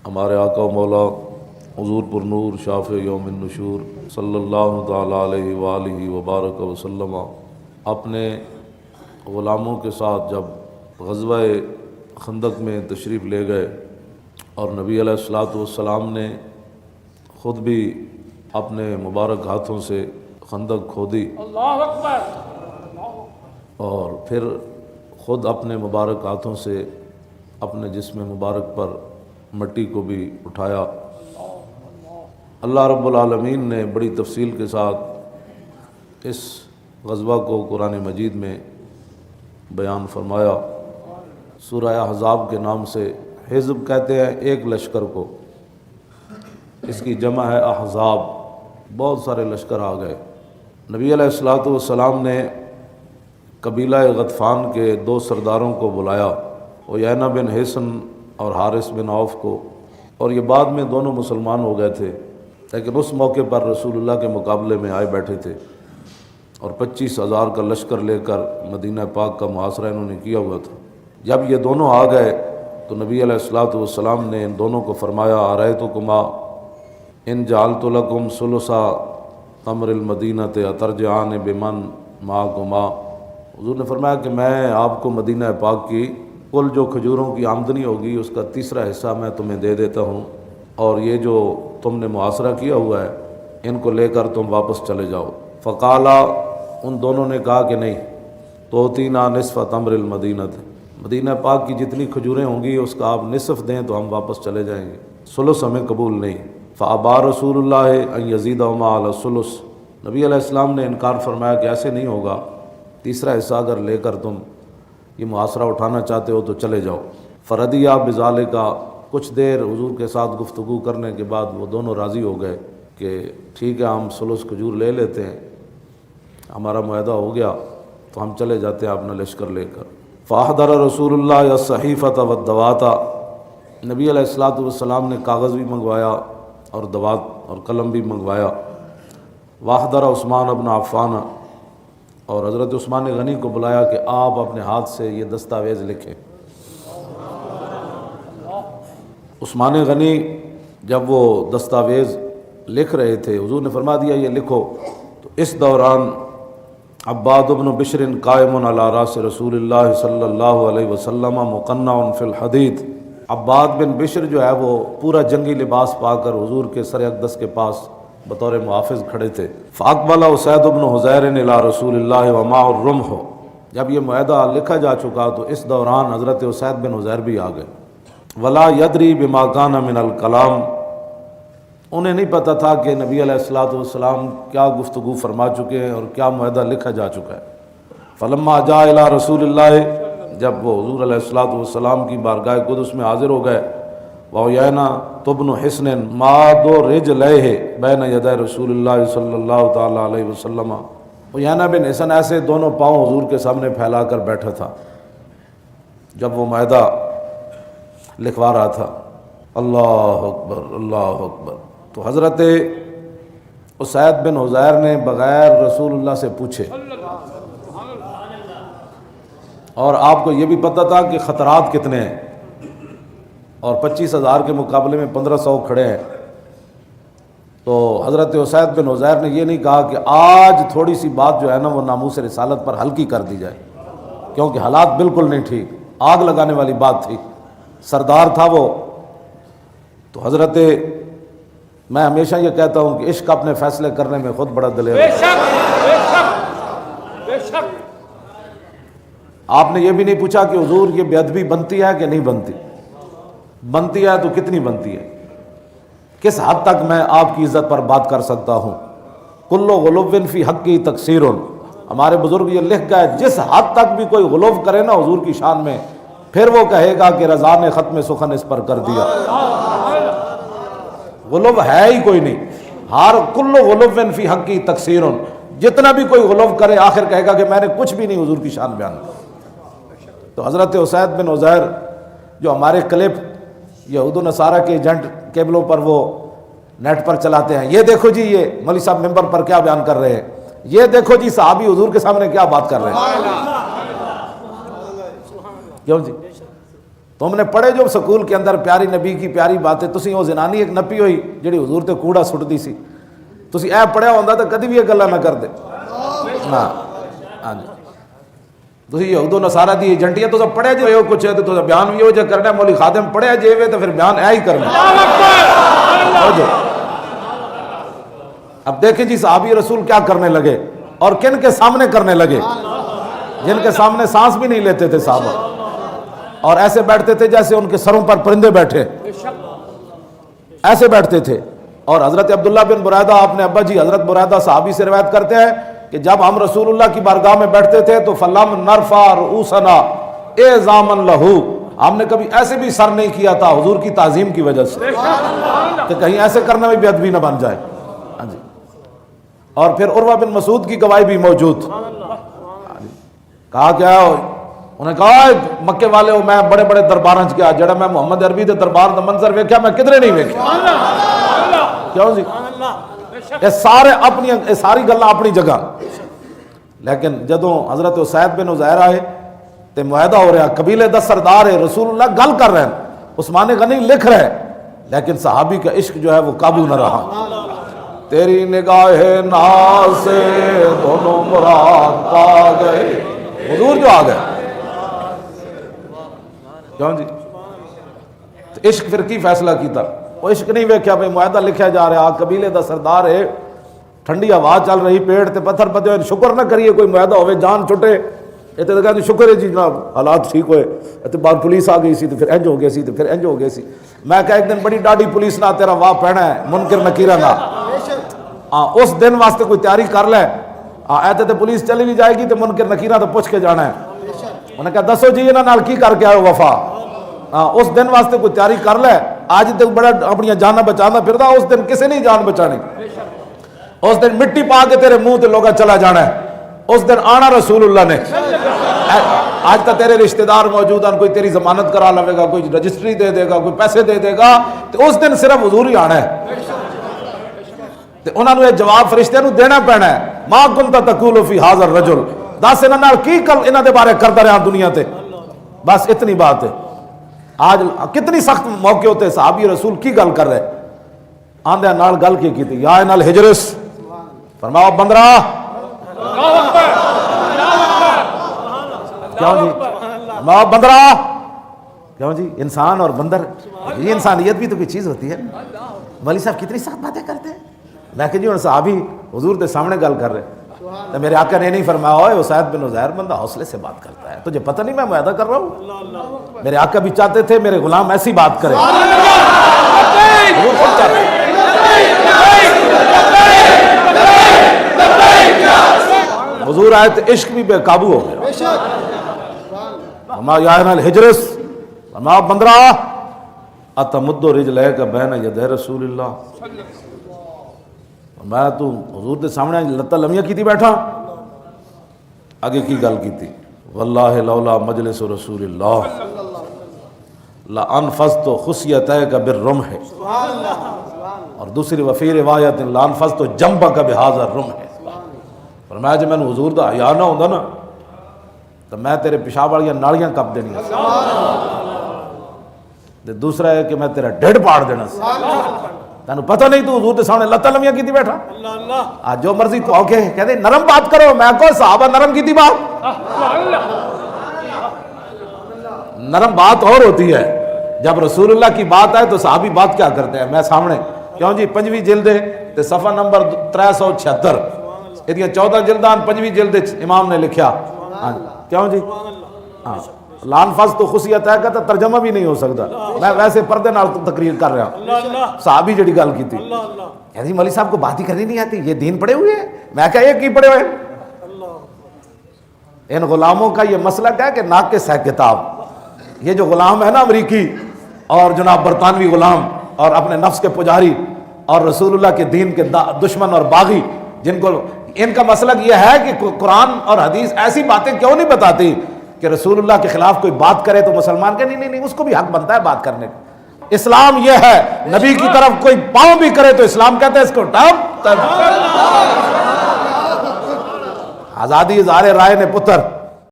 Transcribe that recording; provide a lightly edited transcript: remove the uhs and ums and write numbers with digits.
ہمارے آقا و مولا حضور پر نور شافع یوم النشور صلی اللہ تعالیٰ علیہ وآلہ وبارک وسلم اپنے غلاموں کے ساتھ جب غزوہ خندق میں تشریف لے گئے اور نبی علیہ الصلوۃ والسلام نے خود بھی اپنے مبارک ہاتھوں سے خندق کھودی، اللہ اکبر، اور پھر خود اپنے مبارک ہاتھوں سے اپنے جسم مبارک پر مٹی کو بھی اٹھایا۔ اللہ رب العالمین نے بڑی تفصیل کے ساتھ اس غزوہ کو قرآن مجید میں بیان فرمایا۔ سورہ احزاب کے نام سے حزب کہتے ہیں ایک لشکر کو، اس کی جمع ہے احزاب، بہت سارے لشکر آ گئے۔ نبی علیہ الصلوۃ والسلام نے قبیلہ غطفان کے دو سرداروں کو بلایا، عیینہ بن حصن اور حارث بن عوف کو، اور یہ بعد میں دونوں مسلمان ہو گئے تھے، لیکن اس موقع پر رسول اللہ کے مقابلے میں آئے بیٹھے تھے اور 25,000 کا لشکر لے کر مدینہ پاک کا محاصرہ انہوں نے کیا ہوا تھا۔ جب یہ دونوں آ گئے تو نبی علیہ الصلوۃ والسلام نے ان دونوں کو فرمایا، ارأیتکما ان جعلت لکم ثلث تمر المدینۃ اترجعان بمن معکما۔ حضور نے فرمایا کہ میں آپ کو مدینہ پاک کی کل جو کھجوروں کی آمدنی ہوگی اس کا تیسرا حصہ میں تمہیں دے دیتا ہوں، اور یہ جو تم نے محاصرہ کیا ہوا ہے ان کو لے کر تم واپس چلے جاؤ۔ فقالا، ان دونوں نے کہا کہ نہیں، توتینا نصف تمر المدینۃ، مدینہ پاک کی جتنی کھجوریں ہوں گی اس کا آپ نصف دیں تو ہم واپس چلے جائیں گے، ثلث ہمیں قبول نہیں۔ فابا رسول اللہ ان یزیدہما علی الثلث، نبی علیہ السلام نے انکار فرمایا کہ ایسے نہیں ہوگا، تیسرا حصہ اگر لے کر تم یہ محاصرہ اٹھانا چاہتے ہو تو چلے جاؤ۔ فردیہ بذالک، کچھ دیر حضور کے ساتھ گفتگو کرنے کے بعد وہ دونوں راضی ہو گئے کہ ٹھیک ہے ہم ثلث کھجور لے لیتے ہیں، ہمارا معاہدہ ہو گیا تو ہم چلے جاتے ہیں اپنا لشکر لے کر۔ فاحضر رسول اللہ الصحیفۃ والدوات، نبی علیہ الصلوۃ والسلام نے کاغذ بھی منگوایا اور دوات اور قلم بھی منگوایا۔ واحضر عثمان بن عفان، اور حضرت عثمان غنی کو بلایا کہ آپ اپنے ہاتھ سے یہ دستاویز لکھیں۔ عثمان غنی جب وہ دستاویز لکھ رہے تھے حضور نے فرما دیا یہ لکھو، تو اس دوران عباد بن بشر قائم علی راس رسول اللہ صلی اللہ علیہ وسلم مقنع فی الحدید، عباد بن بشر جو ہے وہ پورا جنگی لباس پا کر حضور کے سر اقدس کے پاس بطور محافظ کھڑے تھے۔ فاقبل اسید بن حضیر الی رسول اللہ ومعہ الرمح، جب یہ معاہدہ لکھا جا چکا تو اس دوران حضرت اسید بن حضیر بھی آ گئے۔ ولا یدری بما کان من الکلام، انہیں نہیں پتہ تھا کہ نبی علیہ الصلوۃ والسلام کیا گفتگو فرما چکے ہیں اور کیا معاہدہ لکھا جا چکا ہے۔ فلما جاء الی رسول اللہ، جب وہ حضور علیہ الصلوۃ والسلام کی بارگاہ قدس میں حاضر ہو گئے، وعیینہ بن حصن ماد رجلیہ بین یدی رسول اللہ صلی اللہ تعالیٰ علیہ وسلم، عیینہ بن حصن ایسے دونوں پاؤں حضور کے سامنے پھیلا کر بیٹھا تھا جب وہ معاہدہ لکھوا رہا تھا۔ اللہ اکبر، اللہ اکبر۔ تو حضرت اسید بن حضیر نے بغیر رسول اللہ سے پوچھے، اور آپ کو یہ بھی پتہ تھا کہ خطرات کتنے ہیں، اور 25,000 کے مقابلے میں 1500 کھڑے ہیں، تو حضرت اسید بن حضیر نے یہ نہیں کہا کہ آج تھوڑی سی بات جو ہے نا وہ ناموس رسالت پر ہلکی کر دی جائے، کیونکہ حالات بالکل نہیں ٹھیک، آگ لگانے والی بات تھی، سردار تھا وہ۔ تو حضرت، میں ہمیشہ یہ کہتا ہوں کہ عشق اپنے فیصلے کرنے میں خود بڑا دلیر ہے۔ بے شک، بے شک، بے شک۔ آپ نے یہ بھی نہیں پوچھا کہ حضور یہ بے ادبی بنتی ہے کہ نہیں بنتی، بنتی ہے تو کتنی بنتی ہے، کس حد تک میں آپ کی عزت پر بات کر سکتا ہوں۔ کل غلو فی حقی تقصیر، ہمارے بزرگ یہ لکھ گئے جس حد تک بھی کوئی غلو کرے نا حضور کی شان میں، پھر وہ کہے گا کہ رضا نے ختم سخن اس پر کر دیا۔ غلو ہے ہی کوئی نہیں، ہر کل غلو فی حقی تقصیر، جتنا بھی کوئی غلو کرے آخر کہے گا کہ میں نے کچھ بھی نہیں حضور کی شان بیان کی۔ تو حضرت اسید بن حضیر جو ہمارے کلپ یہود و نصارہ کے ایجنٹ کیبلوں پر وہ نیٹ پر چلاتے ہیں، یہ دیکھو جی یہ مولوی صاحب ممبر پر کیا بیان کر رہے ہیں، یہ دیکھو جی صحابی حضور کے سامنے کیا بات کر رہے ہیں، کیوں جی؟ تم نے پڑھے جو سکول کے اندر پیاری نبی کی پیاری باتیں, تسی وہ زنانی ایک نپی ہوئی جڑی حضور تے کوڑا سٹدی سی, تسی اے پڑھیا ہوندا تو کدی بھی یہ گلاں نہ کردے. ہاں جی تسی یہود و نصارہ دی ایجنٹی ہے, تو پڑھیا جو ہے کچھ ہے تو بیان بھی ہو جا کرنا ہے, مولوی خادم پڑھیا جے وے تو پھر بیان اے ہی کرنا. اب دیکھیں جی صحابی رسول کیا کرنے لگے اور کن کے سامنے کرنے لگے, جن کے سامنے سانس بھی نہیں لیتے تھے صحابہ, اور ایسے بیٹھتے تھے جیسے ان کے سروں پر پرندے بیٹھے, ایسے بیٹھتے تھے. اور حضرت عبداللہ بن بریدہ اپنے ابا جی حضرت بریدہ صحابی سے روایت کرتے ہیں کہ جب ہم رسول اللہ کی بارگاہ میں بیٹھتے تھے تو فلم نرفع رؤوسنا اعظاما لہو, ہم نے کبھی ایسے بھی سر نہیں کیا تھا حضور کی تعظیم کی وجہ سے کہ کہیں ایسے کرنے میں بے ادبی نہ بن جائے. ہاں جی. اور پھر عروہ بن مسعود کی گواہی بھی موجود. کہا کیا, انہیں کہا مکے والے ہو, میں بڑے بڑے درباراں چ گیا, جڑا میں محمد عربی دے دربار دا منظر ویکھیا میں کدھرے نہیں ویکھیا. کیوں جی یہ ساری گلاں اپنی جگہ. لیکن جدوں حضرت اسید بن عزیر آئے تے معاہدہ ہو رہا, قبیلے دا سردار ہے, رسول اللہ گل کر رہے ہیں, عثمان غنی لکھ رہے, لیکن صحابی کا عشق جو ہے وہ قابو نہ رہا. تیری نگاہ ناز سے دونوں مراد پا گئے, حضور جو آ گئے. کیوں جی عشق پھر کی فیصلہ کیتا, وہ عشق نہیں ویکھیا بھائی معاہدہ لکھیا جا رہا, قبیلے دا سردار ہے, ٹھنڈی ہوا چل رہی, پیڑ تے پتھر پتے ہوئے, شکر نہ کریے کوئی معاہدہ ہوئے جان چھٹے. یہ تو کہتے شکر ہے جی جناب حالات ٹھیک ہوئے, تے بعد پولیس آ گئی سی تو پھر انج ہو گئی سی, تو پھر انج ہو گئی سی. میں کہا ایک دن بڑی ڈاڈی پولیس نہ تیرا واہ پہنا ہے, منکر نکیرہ نہ, اس دن واسطے کوئی تیاری کر لے. ایتے تے پولیس چلی بھی جائے گی تو منکر نکیرہ تو پوچھ کے جانا ہے. انہیں کہا دسو جی انہاں نال کی کر کے آئے وفا, اس دن واسطے کوئی تیاری کر لے. آج تک بڑا اپنی جانا بچانا پھردا, اس دن کسی نہیں جان بچانی. اس دن مٹی پا کے تیرے منہ تے لوگا چلا جانا ہے, اس دن آنا رسول اللہ نے. آج تک تیرے رشتہ دار موجود ہیں, کوئی تیری ضمانت کرا لے گا, کوئی رجسٹری دے دے گا, کوئی پیسے دے دے گا, تو اس دن صرف حضور ہی آنا ہے. تو انہوں نے جواب فرشتے نو دینا پینا ہے, ما کنت تقول فی ھذا الرجل, دس انہاں نال کی کل انہاں دے بارے کردا رہا دنیا تے, بس اتنی بات ہے. آج کتنی سخت موقع ہوتے, صحابی رسول کی گل کر رہے, آندے نال گل کی تھی, یا نال ہجرس, فرماؤ بندرا. کیوں جی فرماؤ بندرا, کیوں جی انسان اور بندر, یہ انسانیت بھی تو کوئی چیز ہوتی ہے. ولی صاحب کتنی سخت باتیں کرتے ہیں. میں کہ جی ہوں صحابی حضور کے سامنے گل کر رہے, تو میرے آقا نے نہیں فرمایا اوے اسید بن عزیر بندہ حوصلے سے بات کرتا ہے, تجھے پتہ نہیں میں معاہدہ کر رہا ہوں. میرے آقا بھی چاہتے تھے میرے غلام ایسی بات کرے. حضور آئے تو عشق بھی بے قابو ہو گیا. اما یا نال ہجرس, اما بندرا اتمد رجلیک بین یدی رسول اللہ, میں تو حضور کے سامنے لتاں لمیاں کیتی بیٹھا. آگے کی گل کیتی, واللہ لولا مجلس رسول اللہ لانفذت خصیتیک بالرمح, اور دوسری وفی روایت لانفذت جنبک بہذا الرمح. فرمایا جی میں حضور دا حیا نہ ہوندا نا تو میں تیرے پیشاب والیاں نالیاں کپ دینیاں, دوسرا ہے کہ میں تیرا ڈھڈ پاڑ دینا. تینوں پتہ نہیں تو حضور کے سامنے لتاں لمیاں کیتی بیٹھا. آج جو مرضی تو اوکے کہتے نرم بات کرو, میں کو صحابہ نرم کیتی بات. نرم بات اور ہوتی ہے, جب رسول اللہ کی بات آئے تو صحابی بات کیا کرتے ہیں. میں سامنے کیوں جی 5ویں جلد تے صفحہ نمبر 376, یہ 14 جلدان 5ویں جلد امام نے لکھیا. کیوں جی ہاں لانفذ تو خصیت ہے کہ ترجمہ بھی نہیں ہو سکتا, میں ویسے پردے نال تقریر کر رہا ہوں. صحابی جڑی گل کی تھی, یعنی مولوی صاحب کو بات ہی کرنی نہیں آتی, یہ دین پڑے ہوئے ہیں. میں کہا یہ کی پڑے ہوئے ہیں. ان غلاموں کا یہ مسلک ہے کہ ناقص ہے کتاب. یہ جو غلام ہے نا امریکی اور جناب برطانوی غلام اور اپنے نفس کے پجاری اور رسول اللہ کے دین کے دشمن اور باغی, جن کو ان کا مسلک یہ ہے کہ قرآن اور حدیث ایسی باتیں کیوں نہیں بتاتی کہ رسول اللہ کے خلاف کوئی بات کرے تو مسلمان کہ نہیں اس کو بھی حق بنتا ہے بات کرنے کا. اسلام یہ ہے, نبی کی طرف کوئی پاؤں بھی کرے تو اسلام کہتا ہے اس کو ٹپ. آزادی اظہار رائے نے پتر